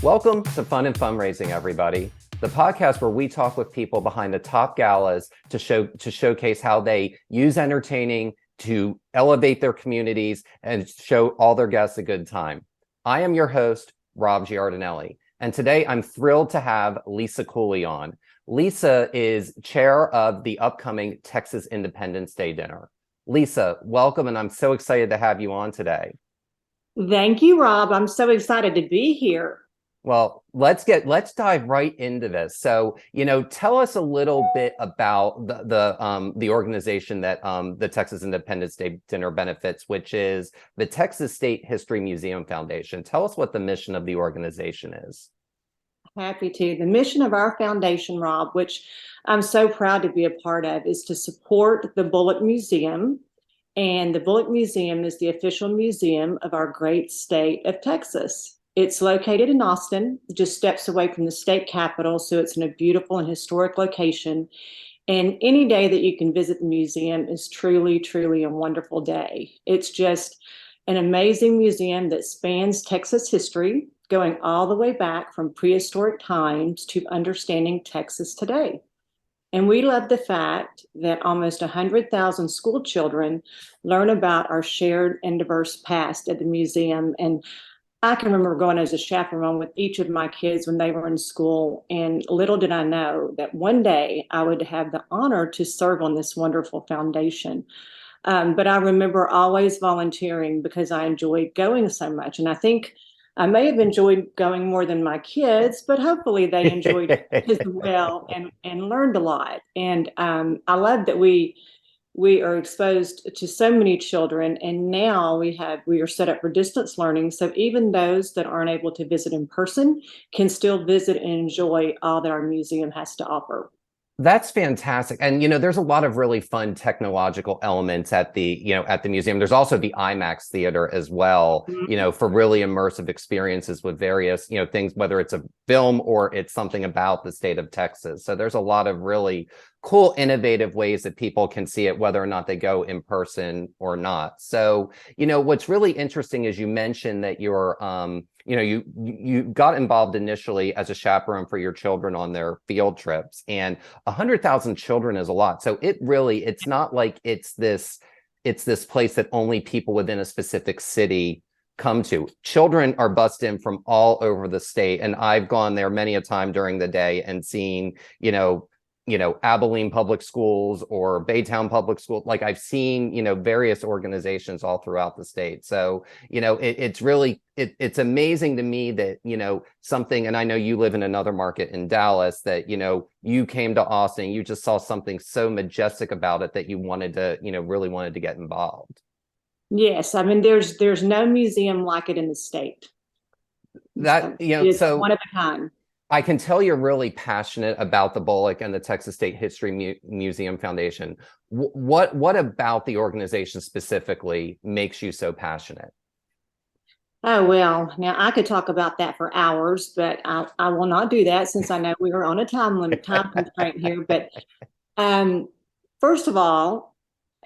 Welcome to Fun and Fundraising, everybody. The podcast where we talk with people behind the top galas to showcase how they use entertaining to elevate their communities and show all their guests a good time. I am your host, Rob Giardinelli, and today I'm thrilled to have Lisa Cooley on. Lisa is chair of the upcoming Texas Independence Day dinner. Lisa, welcome, and I'm so excited to have you on today. Thank you, Rob. I'm so excited to be here. Well, let's dive right into this. So, tell us a little bit about the organization that the Texas Independence Day dinner benefits, which is the Texas State History Museum Foundation. Tell us what the mission of the organization is. Happy to. The mission of our foundation, Rob, which I'm so proud to be a part of, is to support the Bullock Museum. And the Bullock Museum is the official museum of our great state of Texas. It's located in Austin, just steps away from the state capitol, so it's in a beautiful and historic location. And any day that you can visit the museum is truly, truly a wonderful day. It's just an amazing museum that spans Texas history, going all the way back from prehistoric times to understanding Texas today. And we love the fact that almost 100,000 school children learn about our shared and diverse past at the museum. And I can remember going as a chaperone with each of my kids when they were in school, and little did I know that one day I would have the honor to serve on this wonderful foundation. But I remember always volunteering because I enjoyed going so much. And I think I may have enjoyed going more than my kids, but hopefully they enjoyed it as well and learned a lot. And I love that we are exposed to so many children, and now we are set up for distance learning. So even those that aren't able to visit in person can still visit and enjoy all that our museum has to offer. That's fantastic. And, there's a lot of really fun technological elements at the museum. There's also the IMAX theater as well, for really immersive experiences with various, things, whether it's a film or it's something about the state of Texas. So there's a lot of really cool, innovative ways that people can see it, whether or not they go in person or not. So, what's really interesting is you mentioned that you're, you got involved initially as a chaperone for your children on their field trips, and 100,000 children is a lot. So it's not like it's this place that only people within a specific city come to. Children are bussed in from all over the state, and I've gone there many a time during the day and seen, Abilene Public Schools or Baytown Public School. Like I've seen, various organizations all throughout the state. So, it's amazing to me that, something, and I know you live in another market in Dallas, that, you came to Austin, you just saw something so majestic about it that you wanted to, really wanted to get involved. Yes. I mean, there's no museum like it in the state. It's one of a kind. I can tell you're really passionate about the Bullock and the Texas State History Museum Foundation. What about the organization specifically makes you so passionate? Oh, well, now I could talk about that for hours, but I will not do that since I know we are on a time constraint here. But first of all,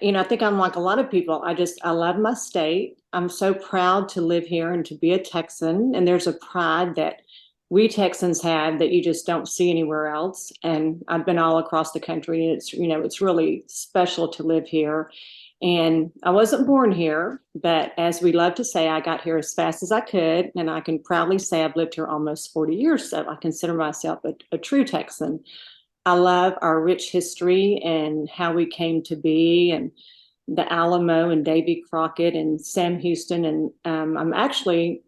I think I'm like a lot of people. I love my state. I'm so proud to live here and to be a Texan. And there's a pride that we Texans have that you just don't see anywhere else. And I've been all across the country, and it's really special to live here. And I wasn't born here, but as we love to say, I got here as fast as I could. And I can proudly say I've lived here almost 40 years. So I consider myself a true Texan. I love our rich history and how we came to be, and the Alamo and Davy Crockett and Sam Houston. And I'm actually,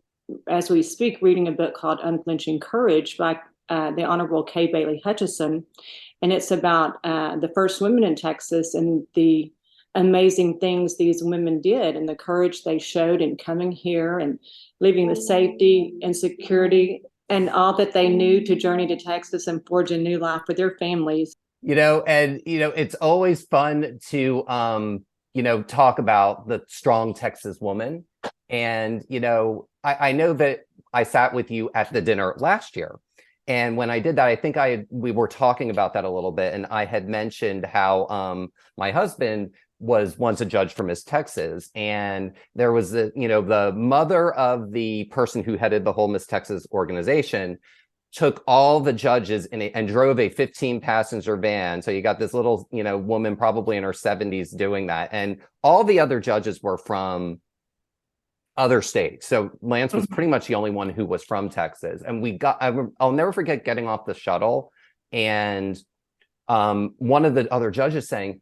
as we speak, reading a book called Unflinching Courage by the Honorable Kay Bailey Hutchison. And it's about the first women in Texas and the amazing things these women did and the courage they showed in coming here and leaving the safety and security and all that they knew to journey to Texas and forge a new life for their families. It's always fun to, talk about the strong Texas woman. And, I know that I sat with you at the dinner last year. And when I did that, I think we were talking about that a little bit. And I had mentioned how my husband was once a judge for Miss Texas, and there was the mother of the person who headed the whole Miss Texas organization took all the judges and drove a 15-passenger van. So you got this little, woman probably in her 70s doing that. And all the other judges were from other states. So Lance was pretty much the only one who was from Texas. And I'll never forget getting off the shuttle and one of the other judges saying,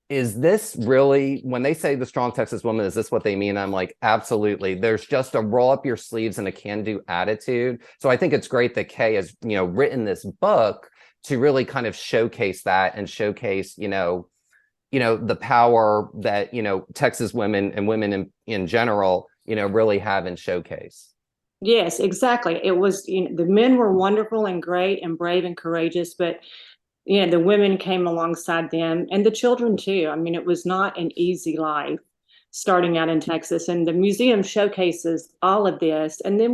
is this really, when they say the strong Texas woman, is this what they mean? I'm like, absolutely. There's just a roll up your sleeves and a can-do attitude. So I think it's great that Kay has, written this book to really kind of showcase that and showcase, the power that, Texas women and women in general, really have in showcase. Yes, exactly. It was, the men were wonderful and great and brave and courageous, but the women came alongside them and the children too. I mean, it was not an easy life starting out in Texas, and the museum showcases all of this. And then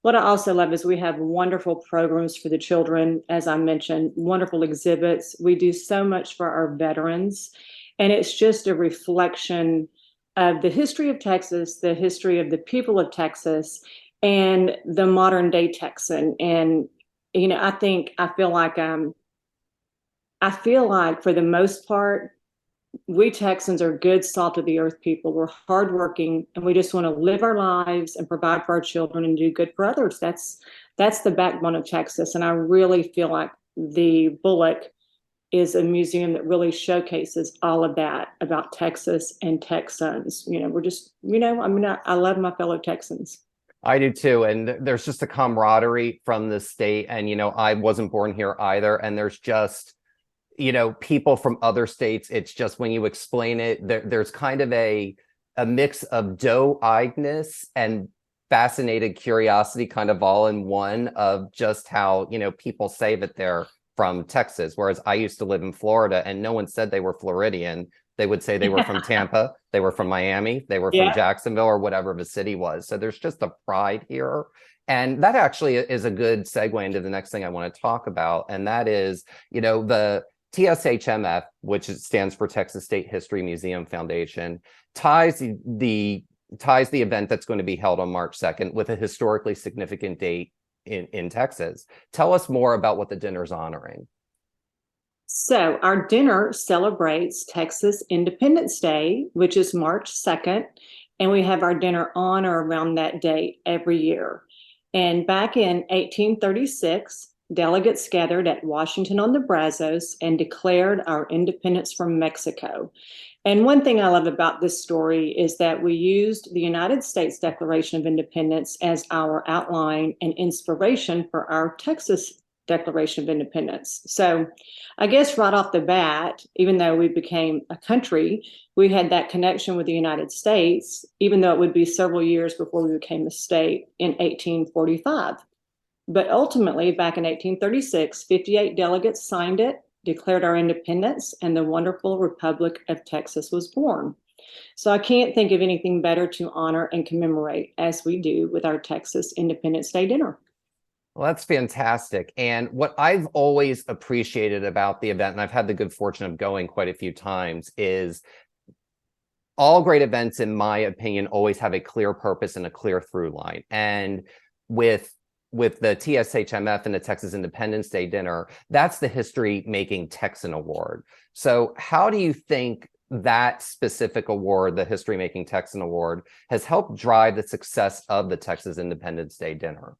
what I also love is we have wonderful programs for the children. As I mentioned, wonderful exhibits. We do so much for our veterans, and it's just a reflection of the history of Texas, the history of the people of Texas, and the modern day Texan. And, I feel like for the most part, we Texans are good, salt of the earth people. We're hardworking, and we just want to live our lives and provide for our children and do good for others. That's the backbone of Texas. And I really feel like the Bullock is a museum that really showcases all of that about Texas and Texans. We're just, I love my fellow Texans. I do too. And there's just a camaraderie from the state. And, I wasn't born here either. And there's just, people from other states. It's just when you explain it, there's kind of a mix of doe-eyedness and fascinated curiosity kind of all in one of just how, people say that they're from Texas. Whereas I used to live in Florida and no one said they were Floridian. They would say they were from Tampa, they were from Miami, they were from Jacksonville or whatever the city was. So there's just a pride here. And that actually is a good segue into the next thing I want to talk about. And that is, the TSHMF, which stands for Texas State History Museum Foundation, ties the event that's going to be held on March 2nd with a historically significant date in Texas. Tell us more about what the dinner's honoring. So our dinner celebrates Texas Independence Day, which is March 2nd, and we have our dinner on or around that date every year. And back in 1836, delegates gathered at Washington on the Brazos and declared our independence from Mexico. And one thing I love about this story is that we used the United States Declaration of Independence as our outline and inspiration for our Texas Declaration of Independence. So I guess right off the bat, even though we became a country, we had that connection with the United States, even though it would be several years before we became a state in 1845. But ultimately, back in 1836, 58 delegates signed it, declared our independence, and the wonderful Republic of Texas was born. So I can't think of anything better to honor and commemorate as we do with our Texas Independence Day dinner. Well, that's fantastic. And what I've always appreciated about the event, and I've had the good fortune of going quite a few times, is all great events, in my opinion, always have a clear purpose and a clear through line. And with the TSHMF and the Texas Independence Day dinner, that's the History Making Texan Award. So how do you think that specific award, the History Making Texan Award, has helped drive the success of the Texas Independence Day dinner?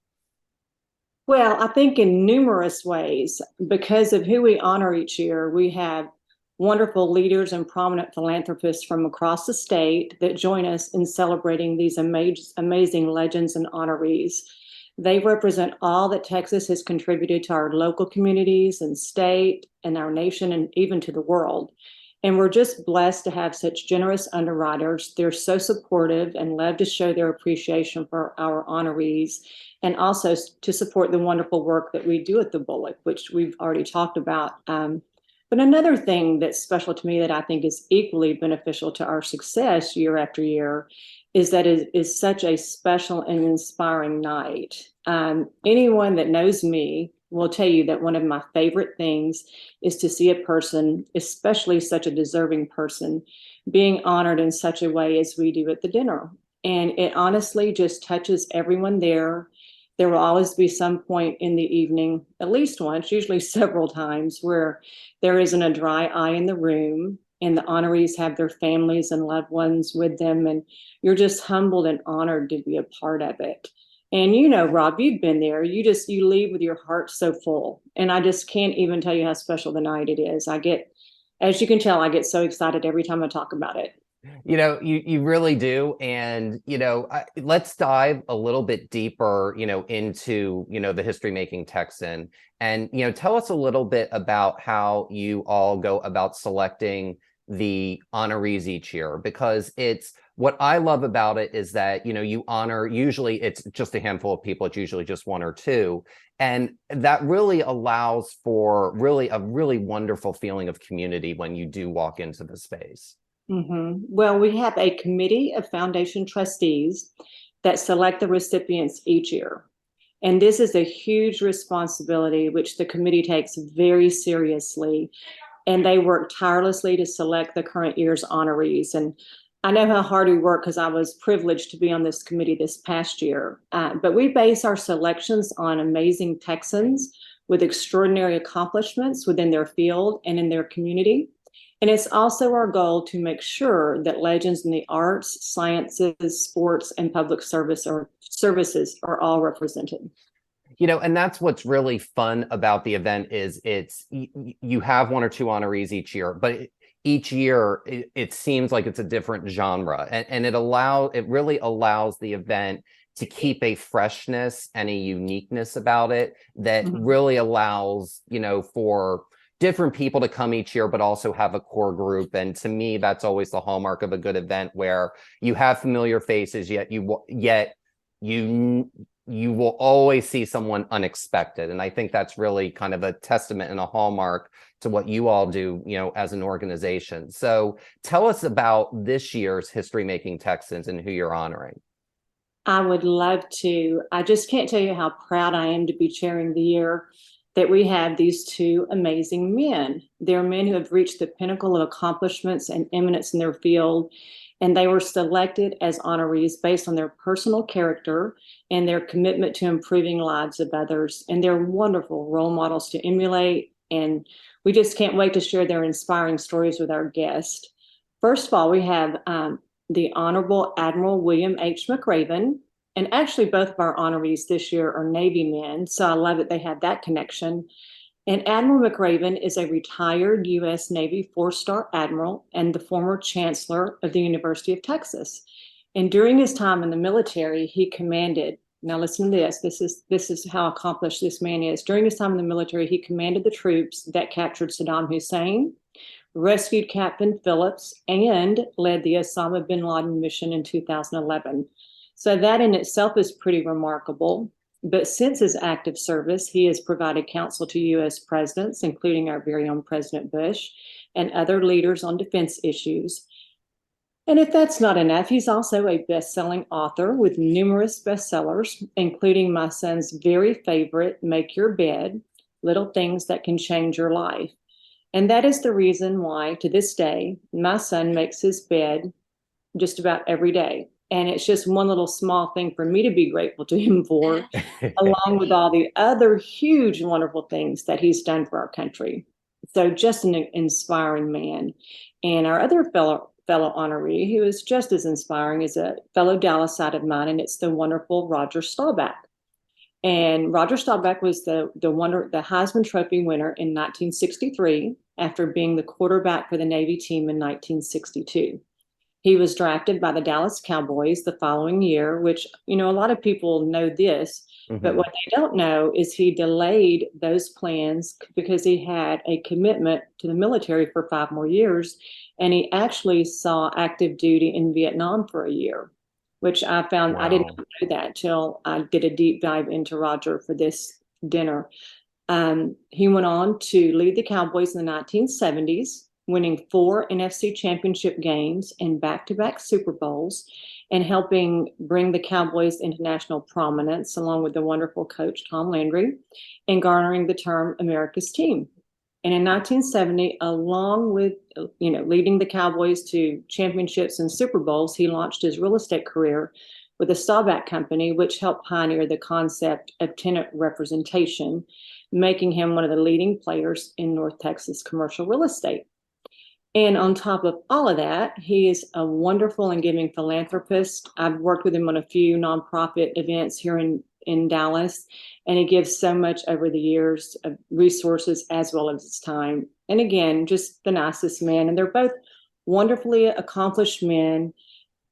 Well, I think in numerous ways, because of who we honor each year, we have wonderful leaders and prominent philanthropists from across the state that join us in celebrating these amazing legends and honorees. They represent all that Texas has contributed to our local communities and state and our nation and even to the world. And we're just blessed to have such generous underwriters. They're so supportive and love to show their appreciation for our honorees and also to support the wonderful work that we do at the Bullock, which we've already talked about. But another thing that's special to me that I think is equally beneficial to our success year after year is that it is such a special and inspiring night. Anyone that knows me will tell you that one of my favorite things is to see a person, especially such a deserving person, being honored in such a way as we do at the dinner. And it honestly just touches everyone there. There will always be some point in the evening, at least once, usually several times, where there isn't a dry eye in the room and the honorees have their families and loved ones with them. And you're just humbled and honored to be a part of it. And you know, Rob, you've been there. You leave with your heart so full. And I just can't even tell you how special the night it is. As you can tell, I get so excited every time I talk about it. You really do. And, let's dive a little bit deeper, into, the history making Texan. And, tell us a little bit about how you all go about selecting the honorees each year, because it's what I love about it is that, you honor, usually it's just a handful of people. It's usually just one or two. And that really allows for really a really wonderful feeling of community when you do walk into the space. Well, we have a committee of foundation trustees that select the recipients each year. And this is a huge responsibility, which the committee takes very seriously. And they work tirelessly to select the current year's honorees. And I know how hard we work because I was privileged to be on this committee this past year. But we base our selections on amazing Texans with extraordinary accomplishments within their field and in their community. And it's also our goal to make sure that legends in the arts, sciences, sports, and public services are all represented. And that's what's really fun about the event is you have one or two honorees each year, but each year it seems like it's a different genre, and it really allows the event to keep a freshness and a uniqueness about it that really allows, for different people to come each year, but also have a core group. And to me, that's always the hallmark of a good event, where you have familiar faces, yet you will always see someone unexpected. And I think that's really kind of a testament and a hallmark to what you all do, as an organization. So tell us about this year's History Making Texans and who you're honoring. I would love to. I just can't tell you how proud I am to be chairing the year that we have these two amazing men. They're men who have reached the pinnacle of accomplishments and eminence in their field, and they were selected as honorees based on their personal character and their commitment to improving lives of others. And they're wonderful role models to emulate, and we just can't wait to share their inspiring stories with our guests. First of all, we have the Honorable Admiral William H. McRaven. And actually, both of our honorees this year are Navy men, so I love that they had that connection. And Admiral McRaven is a retired U.S. Navy four-star admiral and the former chancellor of the University of Texas. And during his time in the military, he commanded, now listen to this, this is how accomplished this man is. During his time in the military, he commanded the troops that captured Saddam Hussein, rescued Captain Phillips, and led the Osama bin Laden mission in 2011. So that in itself is pretty remarkable. But since his active service, he has provided counsel to U.S. presidents, including our very own President Bush, and other leaders on defense issues. And if that's not enough, he's also a best-selling author with numerous bestsellers, including my son's very favorite, Make Your Bed, Little Things That Can Change Your Life. And that is the reason why, to this day, my son makes his bed just about every day. And it's just one little small thing for me to be grateful to him for, along with all the other huge, wonderful things that he's done for our country. So just an inspiring man. And our other fellow honoree, who is just as inspiring, is a fellow Dallasite of mine, and it's the wonderful Roger Staubach. And Roger Staubach was the Heisman Trophy winner in 1963 after being the quarterback for the Navy team in 1962. He was drafted by the Dallas Cowboys the following year, which, a lot of people know this, but what they don't know is he delayed those plans because he had a commitment to the military for 5 more years. And he actually saw active duty in Vietnam for a year, which I found, I didn't know that till I did a deep dive into Roger for this dinner. He went on to lead the Cowboys in the 1970s, winning 4 NFC championship games and back-to-back Super Bowls. and helping bring the Cowboys into national prominence, along with the wonderful coach Tom Landry, and garnering the term America's Team. And in 1970, along with leading the Cowboys to championships and Super Bowls, he launched his real estate career with the Staubach Company, which helped pioneer the concept of tenant representation, making him one of the leading players in North Texas commercial real estate. And on top of all of that, he is a wonderful and giving philanthropist. I've worked with him on a few nonprofit events here in Dallas, and he gives so much over the years of resources as well as his time. And again, just the nicest man. And they're both wonderfully accomplished men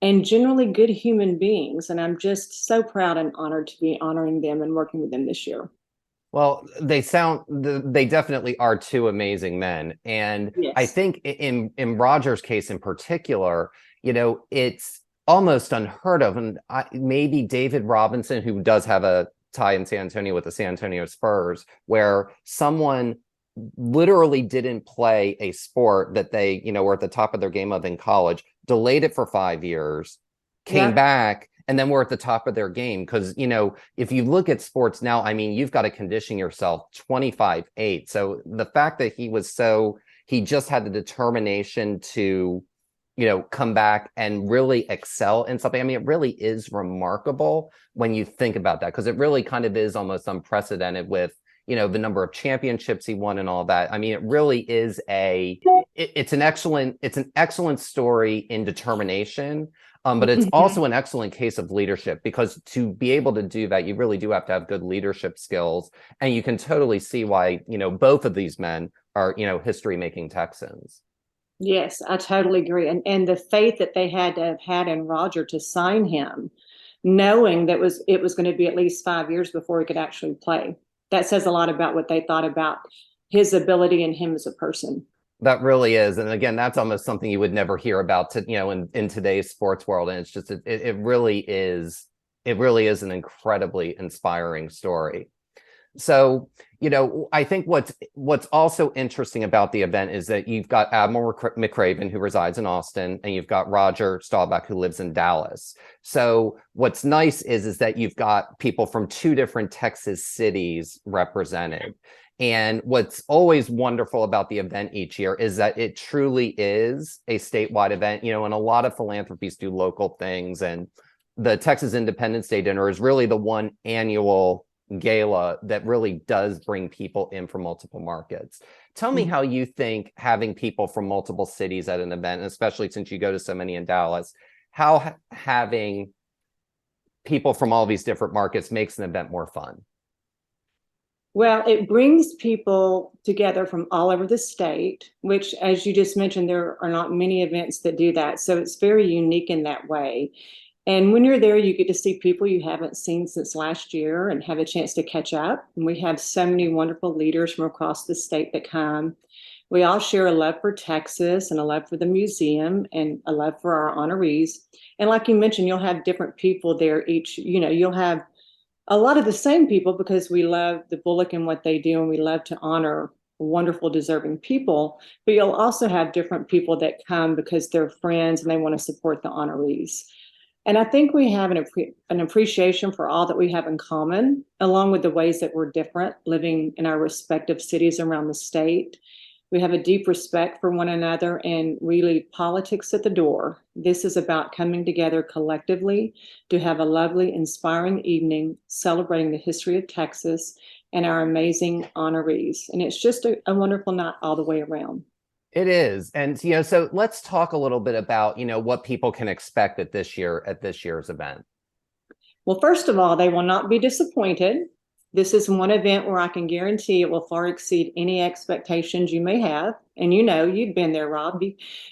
and generally good human beings. And I'm just so proud and honored to be honoring them and working with them this year. Well, they definitely are two amazing men. And Yes. I think in Roger's case in particular, it's almost unheard of. And maybe David Robinson, who does have a tie in San Antonio with the San Antonio Spurs, where someone literally didn't play a sport that they, were at the top of their game of in college, delayed it for 5 years, came back, and then we're at the top of their game. Because, if you look at sports now, I mean, you've got to condition yourself 25/8. So the fact that he just had the determination to, come back and really excel in something. I mean, it really is remarkable when you think about that, because it really kind of is almost unprecedented with, the number of championships he won and all that. I mean, it really is it's an excellent story in determination. But it's also an excellent case of leadership, because to be able to do that, you really do have to have good leadership skills. And you can totally see why, both of these men are, history-making Texans. Yes, I totally agree. And the faith that they had to have had in Roger to sign him, knowing that it was going to be at least 5 years before he could actually play. That says a lot about what they thought about his ability and him as a person. That really is. And again, that's almost something you would never hear about in today's sports world. And it's just, it really is an incredibly inspiring story. So, I think what's also interesting about the event is that you've got Admiral McRaven, who resides in Austin, and you've got Roger Staubach, who lives in Dallas. So what's nice is that you've got people from two different Texas cities represented. And what's always wonderful about the event each year is that it truly is a statewide event, and a lot of philanthropies do local things. And the Texas Independence Day dinner is really the one annual gala that really does bring people in from multiple markets. Tell me how you think having people from multiple cities at an event, and especially since you go to so many in Dallas, how having people from all these different markets makes an event more fun. Well, it brings people together from all over the state, which, as you just mentioned, there are not many events that do that. So it's very unique in that way. And when you're there, you get to see people you haven't seen since last year and have a chance to catch up. And we have so many wonderful leaders from across the state that come. We all share a love for Texas and a love for the museum and a love for our honorees. And like you mentioned, you'll have different people there each, you'll have a lot of the same people because we love the Bullock and what they do, and we love to honor wonderful, deserving people. But you'll also have different people that come because they're friends and they want to support the honorees. And I think we have an appreciation for all that we have in common, along with the ways that we're different, living in our respective cities around the state. We have a deep respect for one another, and we leave politics at the door. This is about coming together collectively to have a lovely, inspiring evening celebrating the history of Texas and our amazing honorees. And it's just a wonderful night all the way around. It is. And, so let's talk a little bit about, what people can expect at this year's event. Well, first of all, they will not be disappointed. This is one event where I can guarantee it will far exceed any expectations you may have. And you've been there, Rob.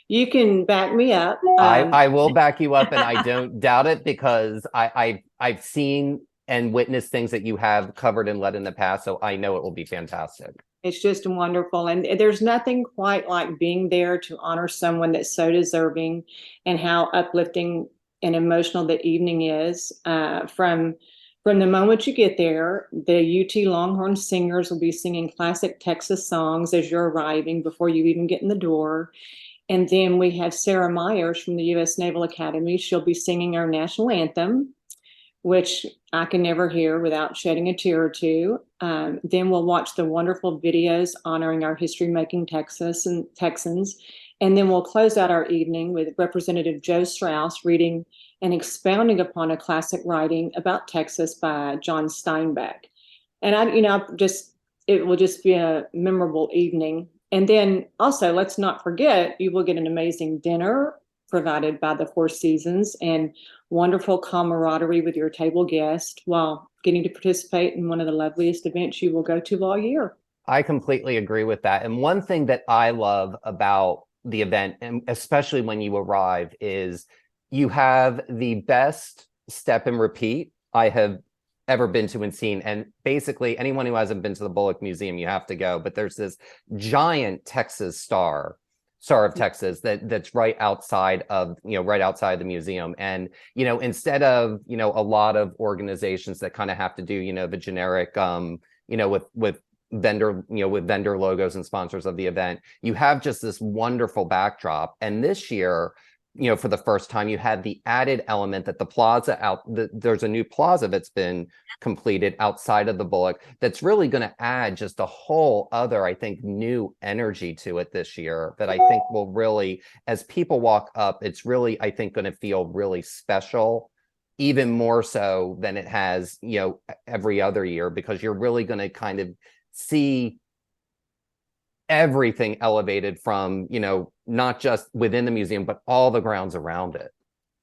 You can back me up. I will back you up, and I don't doubt it, because I've seen and witnessed things that you have covered and led in the past. So I know it will be fantastic. It's just wonderful. And there's nothing quite like being there to honor someone that's so deserving, and how uplifting and emotional the evening is. From the moment you get there, the UT Longhorn Singers will be singing classic Texas songs as you're arriving before you even get in the door. And then we have Sarah Myers from the U.S. Naval Academy. She'll be singing our national anthem, which I can never hear without shedding a tear or two. Then we'll watch the wonderful videos honoring our history-making Texans. And then we'll close out our evening with Representative Joe Strauss reading and expounding upon a classic writing about Texas by John Steinbeck. And it will just be a memorable evening. And then also, let's not forget, you will get an amazing dinner provided by the Four Seasons and wonderful camaraderie with your table guest while getting to participate in one of the loveliest events you will go to all year. I completely agree with that. And one thing that I love about the event, and especially when you arrive, is you have the best step and repeat I have ever been to and seen. And basically anyone who hasn't been to the Bullock Museum, you have to go. But there's this giant Texas Star of Texas that's right outside of the museum. And instead of a lot of organizations that kind of have to do the generic with vendor logos and sponsors of the event, you have just this wonderful backdrop. And this year, for the first time, you had the added element that the plaza there's a new plaza that's been completed outside of the Bullock that's really going to add just a whole other, I think, new energy to it this year that I think will really, as people walk up, it's really, I think, going to feel really special, even more so than it has, every other year, because you're really going to kind of see everything elevated from, not just within the museum, but all the grounds around it.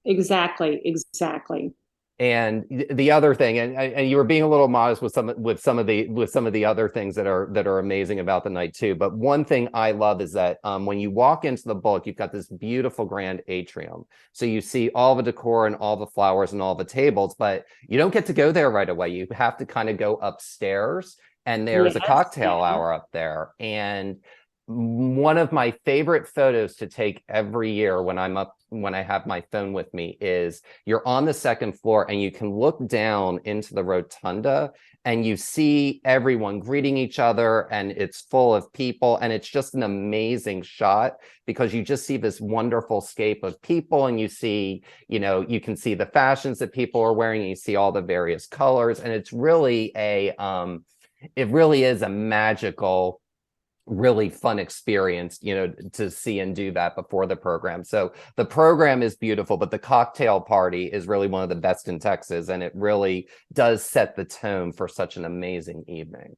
Exactly. And the other thing, and you were being a little modest with some of the other things that are amazing about the night too. But one thing I love is that when you walk into the Bullock, you've got this beautiful grand atrium. So you see all the decor and all the flowers and all the tables, but you don't get to go there right away. You have to kind of go upstairs. And there's a cocktail hour up there. And one of my favorite photos to take every year when I have my phone with me is you're on the second floor and you can look down into the rotunda and you see everyone greeting each other and it's full of people. And it's just an amazing shot because you just see this wonderful scape of people and you see, you can see the fashions that people are wearing and you see all the various colors. And it's really it really is a magical, really fun experience, to see and do that before the program. So the program is beautiful, but the cocktail party is really one of the best in Texas. And it really does set the tone for such an amazing evening.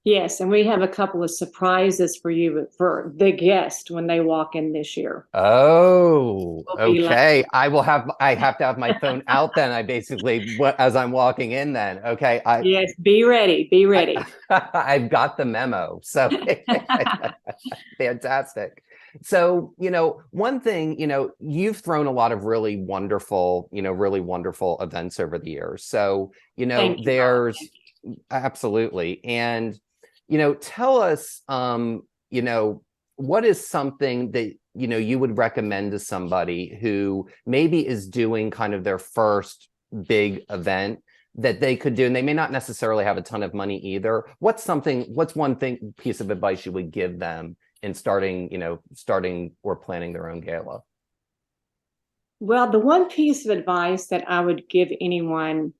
Yes, and we have a couple of surprises for you, for the guest when they walk in this year. Oh, okay. I have to have my phone out then. As I'm walking in then. Okay. Yes, be ready. I've got the memo. So fantastic. So, one thing, you've thrown a lot of really wonderful events over the years. So, there's absolutely. And tell us, what is something that, you would recommend to somebody who maybe is doing kind of their first big event that they could do, and they may not necessarily have a ton of money either. What's one piece of advice you would give them in starting or planning their own gala? Well, the one piece of advice that I would give anyone,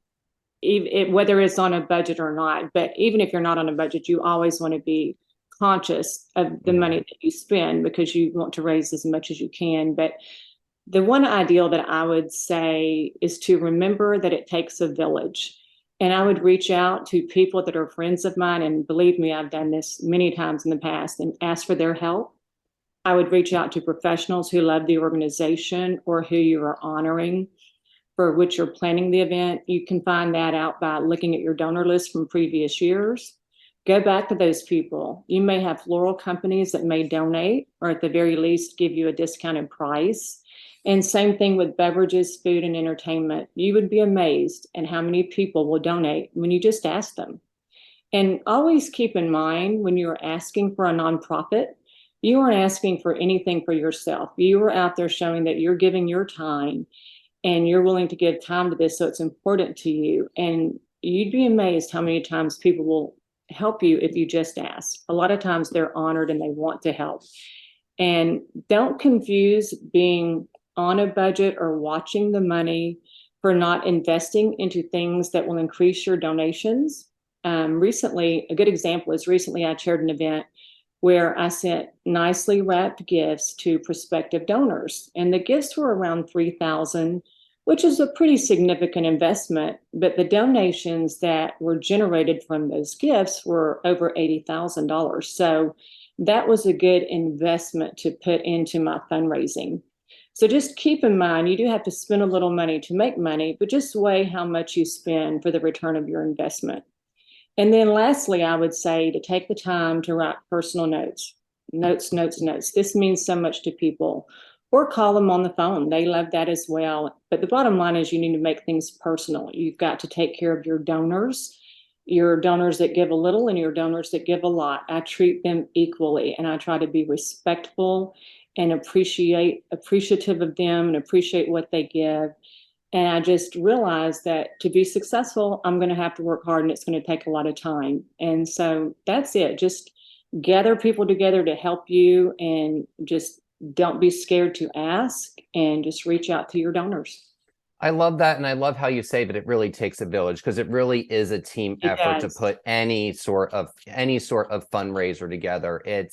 whether it's on a budget or not, but even if you're not on a budget, you always want to be conscious of the money that you spend because you want to raise as much as you can. But the one ideal that I would say is to remember that it takes a village. And I would reach out to people that are friends of mine, and believe me, I've done this many times in the past, and ask for their help. I would reach out to professionals who love the organization or who you are honoring, for which you're planning the event. You can find that out by looking at your donor list from previous years. Go back to those people. You may have floral companies that may donate, or at the very least give you a discounted price. And same thing with beverages, food, and entertainment. You would be amazed at how many people will donate when you just ask them. And always keep in mind, when you're asking for a nonprofit, you aren't asking for anything for yourself. You are out there showing that you're giving your time and you're willing to give time to this, so it's important to you. And you'd be amazed how many times people will help you if you just ask. A lot of times they're honored and they want to help. And don't confuse being on a budget or watching the money for not investing into things that will increase your donations. Recently, a good example is recently I chaired an event where I sent nicely wrapped gifts to prospective donors, and the gifts were around $3,000, which is a pretty significant investment. But the donations that were generated from those gifts were over $80,000. So that was a good investment to put into my fundraising. So just keep in mind, you do have to spend a little money to make money, but just weigh how much you spend for the return of your investment. And then lastly, I would say to take the time to write personal notes. Notes. This means so much to people. Or call them on the phone. They love that as well. But the bottom line is you need to make things personal. You've got to take care of your donors that give a little and your donors that give a lot. I treat them equally, and I try to be respectful and appreciative of them and appreciate what they give. And I just realized that to be successful, I'm going to have to work hard and it's going to take a lot of time. And so that's it. Just gather people together to help you, and just don't be scared to ask, and just reach out to your donors. I love that. And I love how you say that it really takes a village, because it really is a team effort to put any sort of fundraiser together. I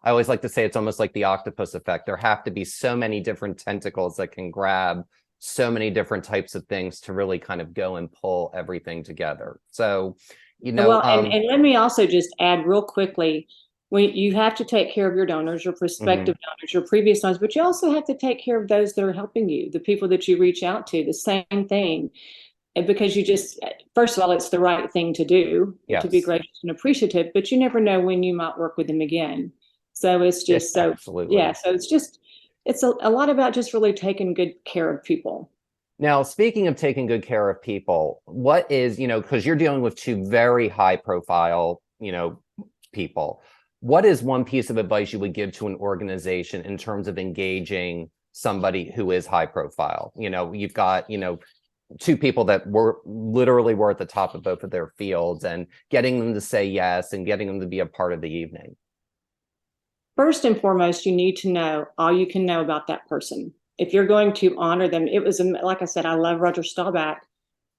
always like to say it's almost like the octopus effect. There have to be so many different tentacles that can grab so many different types of things to really kind of go and pull everything together. So, well, and let me also just add real quickly, you have to take care of your donors, your prospective donors, your previous donors, but you also have to take care of those that are helping you, the people that you reach out to, the same thing. And because first of all, it's the right thing to do, to be gracious and appreciative, but you never know when you might work with them again. So it's just absolutely. Yeah. So it's a lot about just really taking good care of people. Now, speaking of taking good care of people, what is, because you're dealing with two very high profile, people, what is one piece of advice you would give to an organization in terms of engaging somebody who is high profile? You've got, two people that were at the top of both of their fields, and getting them to say yes and getting them to be a part of the evening. First and foremost, you need to know all you can know about that person. If you're going to honor them, like I said, I love Roger Staubach,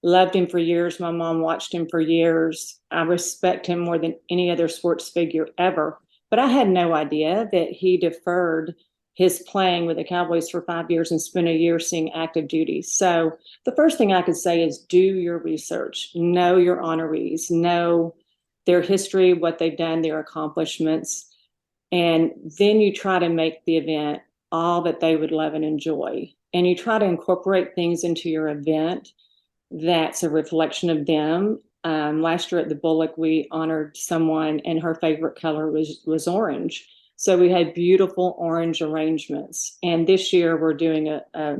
loved him for years. My mom watched him for years. I respect him more than any other sports figure ever. But I had no idea that he deferred his playing with the Cowboys for 5 years and spent a year seeing active duty. So the first thing I could say is do your research, know your honorees, know their history, what they've done, their accomplishments. And then you try to make the event all that they would love and enjoy. And you try to incorporate things into your event that's a reflection of them. Last year at the Bullock, we honored someone and her favorite color was orange. So we had beautiful orange arrangements. And this year we're doing a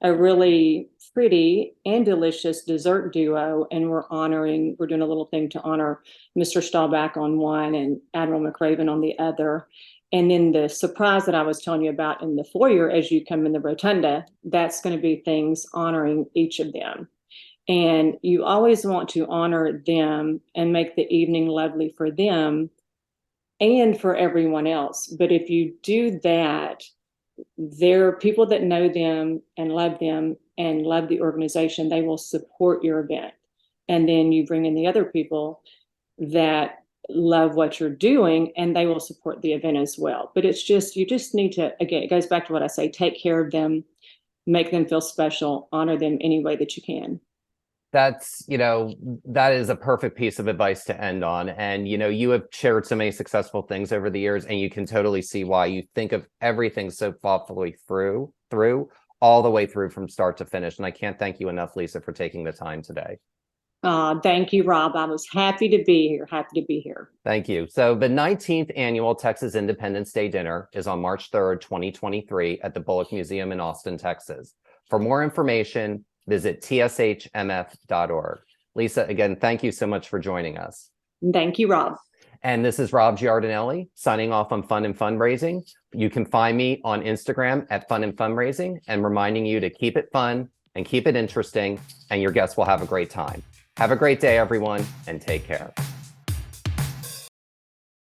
really pretty and delicious dessert duo, and we're doing a little thing to honor Mr. Staubach on one and Admiral McRaven on the other. And then the surprise that I was telling you about in the foyer as you come in the rotunda, that's going to be things honoring each of them. And you always want to honor them and make the evening lovely for them and for everyone else. But if you do that, there are people that know them and love the organization. They will support your event. And then you bring in the other people that love what you're doing, and they will support the event as well. But you just need to, again, it goes back to what I say, take care of them, make them feel special, honor them any way that you can. That is a perfect piece of advice to end on. And, you have shared so many successful things over the years, and you can totally see why you think of everything so thoughtfully through all the way through from start to finish. And I can't thank you enough, Lisa, for taking the time today. Thank you, Rob. I was happy to be here. Thank you. So the 19th annual Texas Independence Day dinner is on March 3rd, 2023 at the Bullock Museum in Austin, Texas. For more information, visit tshmf.org. Lisa, again, thank you so much for joining us. Thank you, Rob. And this is Rob Giardinelli signing off on Fun and Fundraising. You can find me on Instagram at Fun and Fundraising, and reminding you to keep it fun and keep it interesting, and your guests will have a great time. Have a great day, everyone, and take care.